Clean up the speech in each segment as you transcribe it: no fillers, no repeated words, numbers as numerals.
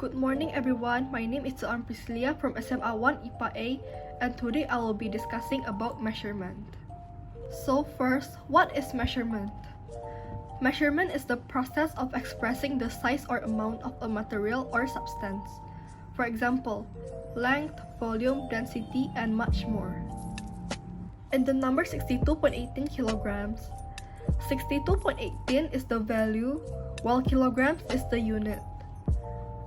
Good morning everyone, my name is Joan Priscilia from SMA 1 IPA A, and today I will be discussing about measurement. So first, what is measurement? Measurement is the process of expressing the size or amount of a material or substance. For example, length, volume, density, and much more. In the number 62.18 kilograms, 62.18 is the value, while kilograms is the unit.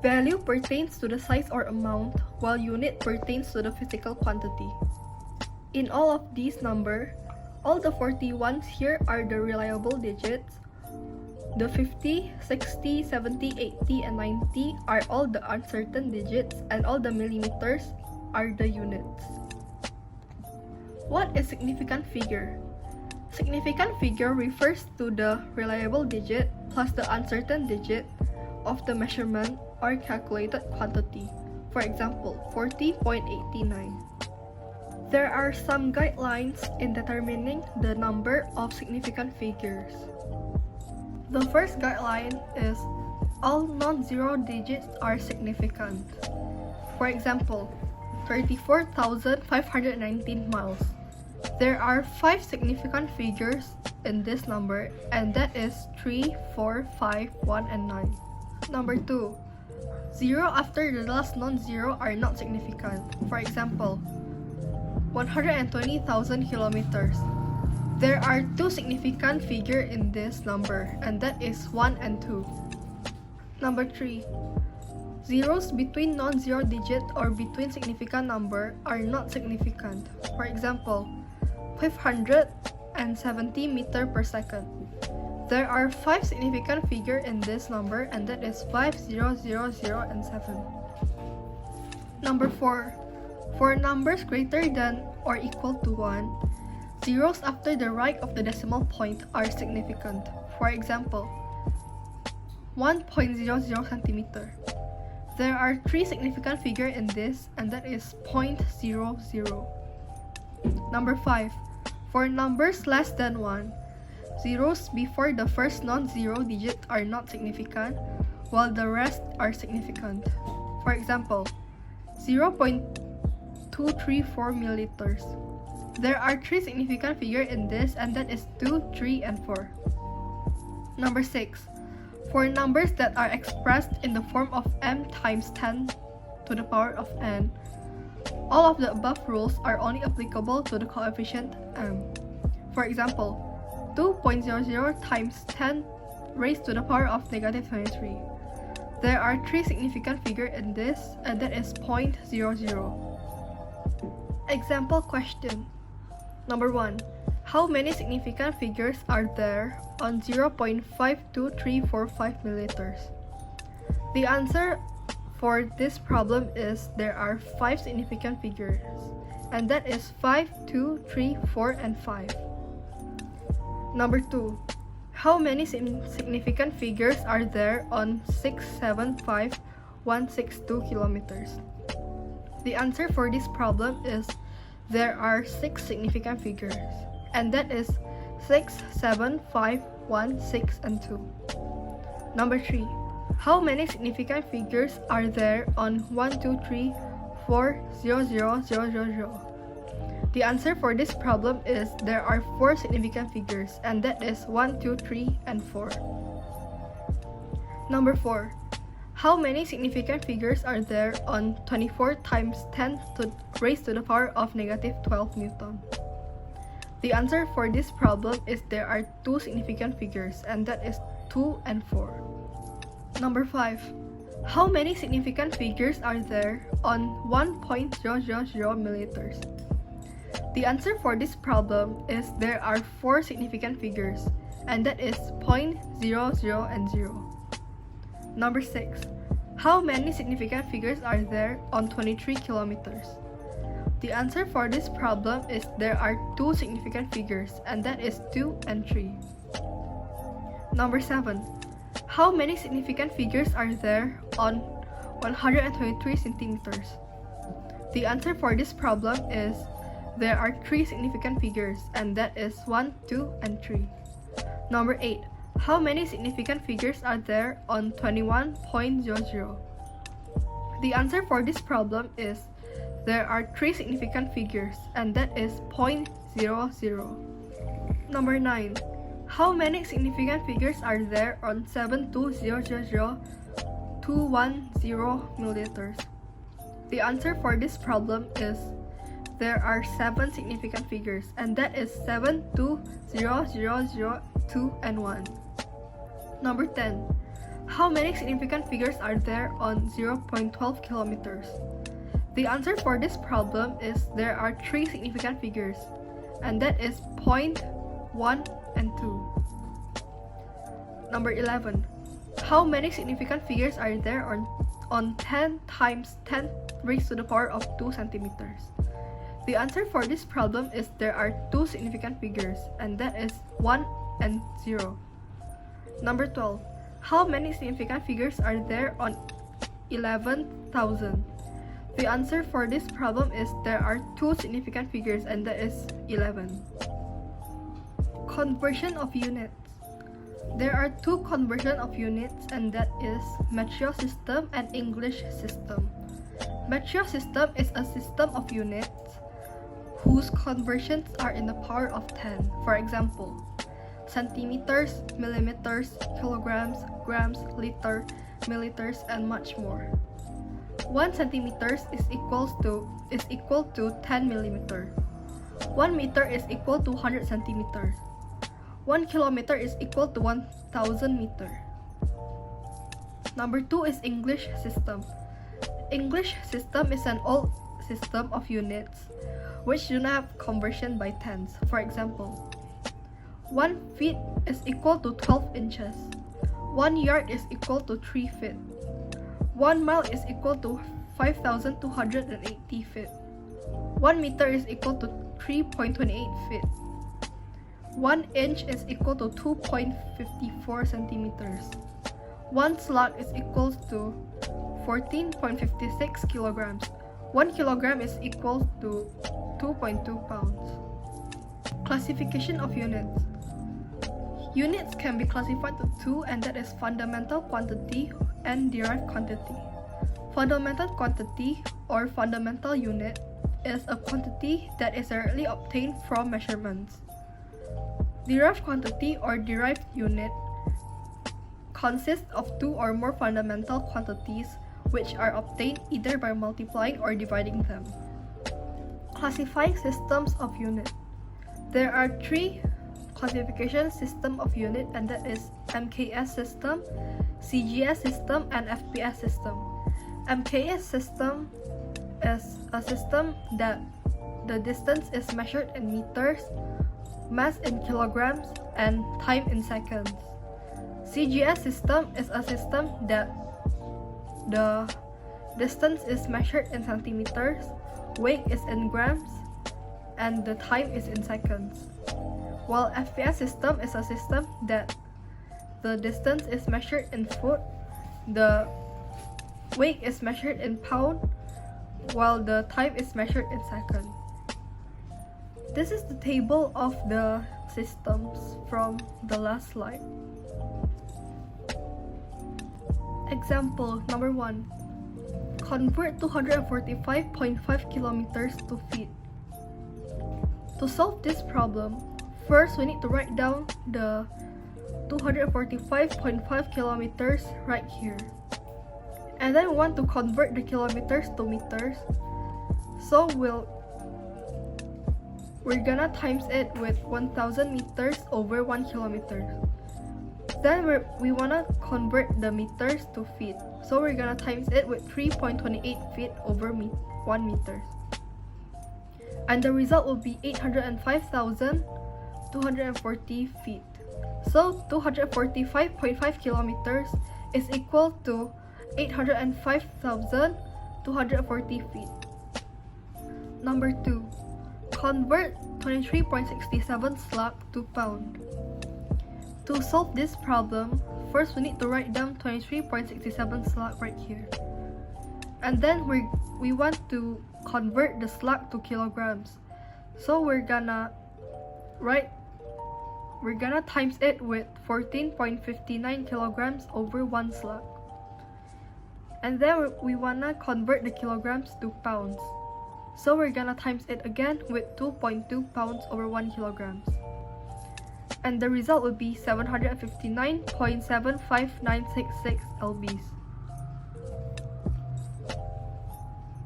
Value pertains to the size or amount, while unit pertains to the physical quantity. In all of these numbers, all the 41s here are the reliable digits. The 50, 60, 70, 80, and 90 are all the uncertain digits, and all the millimeters are the units. What is significant figure? Significant figure refers to the reliable digit plus the uncertain digit of the measurement or calculated quantity. For example, 40.89. There are some guidelines in determining the number of significant figures. The first guideline is all non-zero digits are significant. For example, 34,519 miles. There are 5 significant figures in this number, and that is 3, 4, 5, 1, and 9. Number 2. 0 after the last non-zero are not significant. For example, 120,000 kilometers. There are 2 significant figures in this number, and that is 1 and 2. Number 3. Zeros between non-zero digit or between significant number are not significant. For example, 570 meter per second. There are 5 significant figures in this number, and that is 5, 0, 0, 0, and 7. Number 4. For numbers greater than or equal to 1, zeros after the right of the decimal point are significant. For example, 1.00 centimeter. There are 3 significant figures in this, and that is 0.00. Number 5. For numbers less than 1, zeros before the first non-zero digit are not significant, while the rest are significant. For example, 0.234 milliliters. There are 3 significant figures in this, and that is 2, 3, and 4. Number 6. For numbers that are expressed in the form of m times 10 to the power of n, all of the above rules are only applicable to the coefficient m. For example, 2.00 times 10 raised to the power of negative 23. There are 3 significant figures in this, and that is 0.00. Example question. Number 1. How many significant figures are there on 0.52345 milliliters? The answer for this problem is there are 5 significant figures, and that is 5, 2, 3, 4, and 5. Number 2. How many significant figures are there on 675,162 kilometers? The answer for this problem is there are 6 significant figures, and that is 6, 7, 5, 1, 6, and 2. Number 3. How many significant figures are there on 1, 2, 3, 4, 0, 0, 0, 0, 0? The answer for this problem is there are 4 significant figures, and that is 1, 2, 3, and 4. Number 4. How many significant figures are there on 24 times 10 raised to the power of negative 12 Newton? The answer for this problem is there are 2 significant figures, and that is 2 and 4. Number 5. How many significant figures are there on 1.000 milliliters? The answer for this problem is there are 4 significant figures, and that is 0.00 and 0. Number 6. How many significant figures are there on 23 kilometers? The answer for this problem is there are 2 significant figures, and that is 2 and 3. Number 7. How many significant figures are there on 123 centimeters? The answer for this problem is there are 3 significant figures, and that is 1, 2, and 3. Number 8. How many significant figures are there on 21.00? The answer for this problem is there are three significant figures, and that is 0.00. Number 9. How many significant figures are there on 72000,210 milliliters? The answer for this problem is there are 7 significant figures, and that is 7, 2, 0, 0, 0, 2, and 1. Number 10. How many significant figures are there on 0.12 kilometers? The answer for this problem is there are 3 significant figures, and that is 0, 1, and 2. Number 11. How many significant figures are there on 10 times 10 raised to the power of 2 centimeters? The answer for this problem is there are 2 significant figures, and that is 1 and 0. Number 12. How many significant figures are there on 11,000? The answer for this problem is there are 2 significant figures, and that is 11. Conversion of units. There are 2 conversion of units, and that is Metro system and English system. Metro system is a system of units whose conversions are in the power of 10. For example, centimeters, millimeters, kilograms, grams, liter, milliliters, and much more. 1 centimeters is equal to 10 millimeter. 1 meter is equal to 100 centimeters. 1 kilometer is equal to 1,000 meter. Number 2 is English system. English system is an old system of units which do not have conversion by tens. For example, 1 feet is equal to 12 inches. 1 yard is equal to 3 feet. 1 mile is equal to 5,280 feet. 1 meter is equal to 3.28 feet. 1 inch is equal to 2.54 centimeters. 1 slug is equal to 14.56 kilograms. 1 kilogram is equal to 2.2 pounds. Classification of units. Units can be classified to 2, and that is fundamental quantity and derived quantity. Fundamental quantity or fundamental unit is a quantity that is directly obtained from measurements. Derived quantity or derived unit consists of 2 or more fundamental quantities which are obtained either by multiplying or dividing them. Classifying systems of unit. There are 3 classification systems of unit, and that is MKS system, CGS system, and FPS system. MKS system is a system that the distance is measured in meters, mass in kilograms, and time in seconds. CGS system is a system that the distance is measured in centimeters, weight is in grams, and the time is in seconds. While FPS system is a system that the distance is measured in foot, the weight is measured in pound, while the time is measured in seconds. This is the table of the systems from the last slide. Example number 1. Convert 245.5 kilometers to feet. To solve this problem, first we need to write down the 245.5 kilometers right here. And then we want to convert the kilometers to meters. So we're gonna times it with 1,000 meters over 1 kilometer. Then we wanna convert the meters to feet. So we're gonna times it with 3.28 feet over 1 meter. And the result will be 805,240 feet. So 245.5 kilometers is equal to 805,240 feet. Number 2. Convert 23.67 slug to pound. To solve this problem, first we need to write down 23.67 slug right here. And then we want to convert the slug to kilograms. So we're gonna times it with 14.59 kilograms over 1 slug. And then we wanna convert the kilograms to pounds. So we're gonna times it again with 2.2 pounds over 1 kilograms. And the result will be 759.75966 lbs.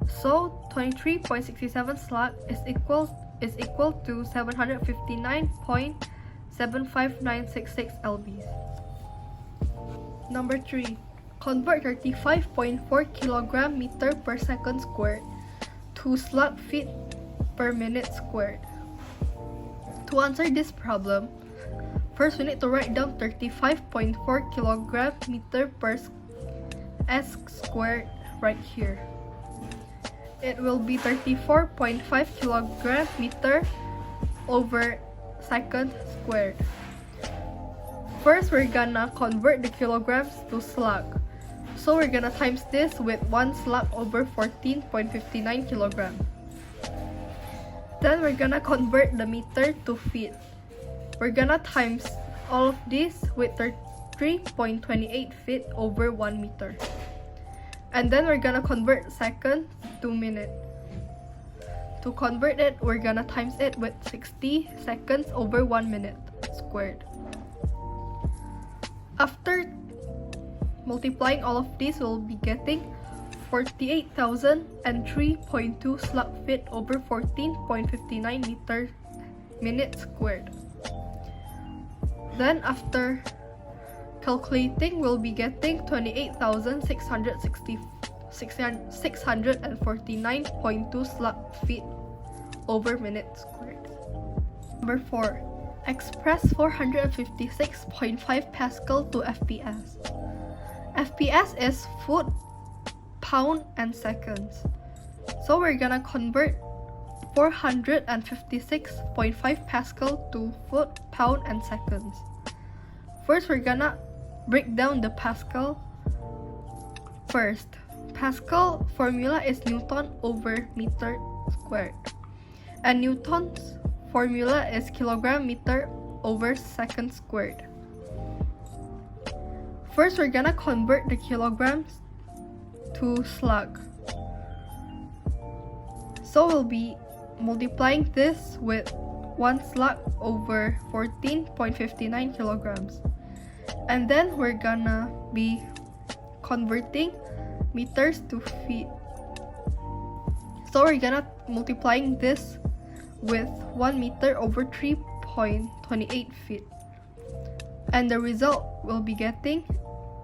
So 23.67 slug is equal to 759.75966 lbs. Number 3. Convert 35.4 kilogram meter per second squared to slug feet per minute squared. To answer this problem, first we need to write down 35.4 kilogram meter per s squared right here. It will be 34.5 kilogram meter over second squared. First, we're gonna convert the kilograms to slug. So we're gonna times this with 1 slug over 14.59 kilograms. Then we're gonna convert the meter to feet. We're gonna times all of this with 3.28 feet over 1 meter. And then we're gonna convert seconds to minute. To convert it, we're gonna times it with 60 seconds over 1 minute squared. After multiplying all of these, we'll be getting 48,003.2 slug feet over 14.59 minute squared. Then after calculating, we'll be getting 28,649.2 slug feet over minute squared. Number 4. Express 456.5 Pascal to FPS. FPS is foot, pound, and seconds. So we're gonna convert 456.5 Pascal to foot, pound, and seconds. First, we're gonna break down the Pascal. First, Pascal formula is Newton over meter squared. And Newton's formula is kilogram meter over second squared. First, we're gonna convert the kilograms to slug. So we'll be multiplying this with 1 slug over 14.59 kilograms. And then we're gonna be converting meters to feet. So we're gonna multiplying this with 1 meter over 3.28 feet. And the result we'll be getting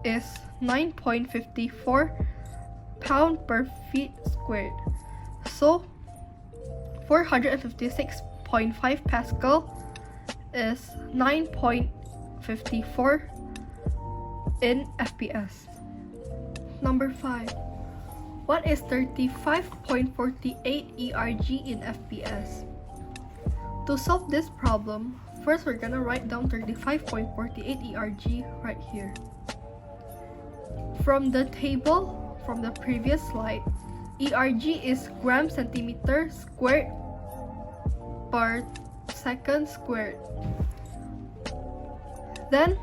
is 9.54 pound per feet squared. So 456.5 Pascal is 9.54 in FPS. Number 5. What is 35.48 ERG in FPS? To solve this problem, first we're gonna write down 35.48 ERG right here. From the table from the previous slide, ERG is gram centimeter squared per second squared. Then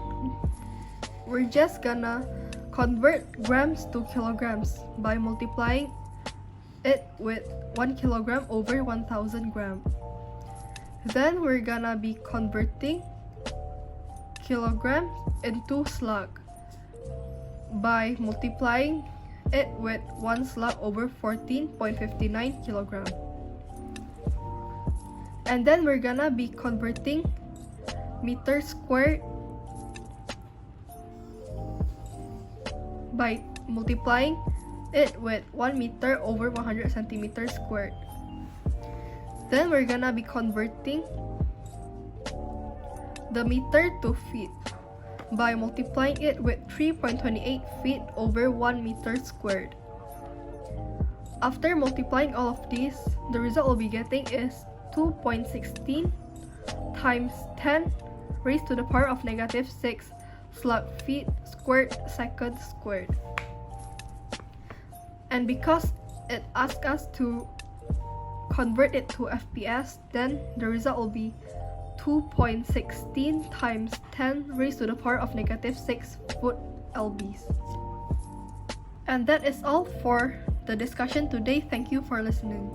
we're just gonna convert grams to kilograms by multiplying it with 1 kilogram over 1000 gram. Then we're gonna be converting kilograms into slug by multiplying it with 1 slug over 14.59 kilogram. And then we're gonna be converting meter squared by multiplying it with 1 meter over 100 centimeters squared. Then we're gonna be converting the meter to feet by multiplying it with 3.28 feet over 1 meter squared. After multiplying all of these, the result we'll be getting is 2.16 times 10 raised to the power of negative 6 slug feet squared second squared. And because it asks us to convert it to FPS, then the result will be 2.16 times 10 raised to the power of negative 6 foot lbs. And that is all for the discussion today. Thank you for listening.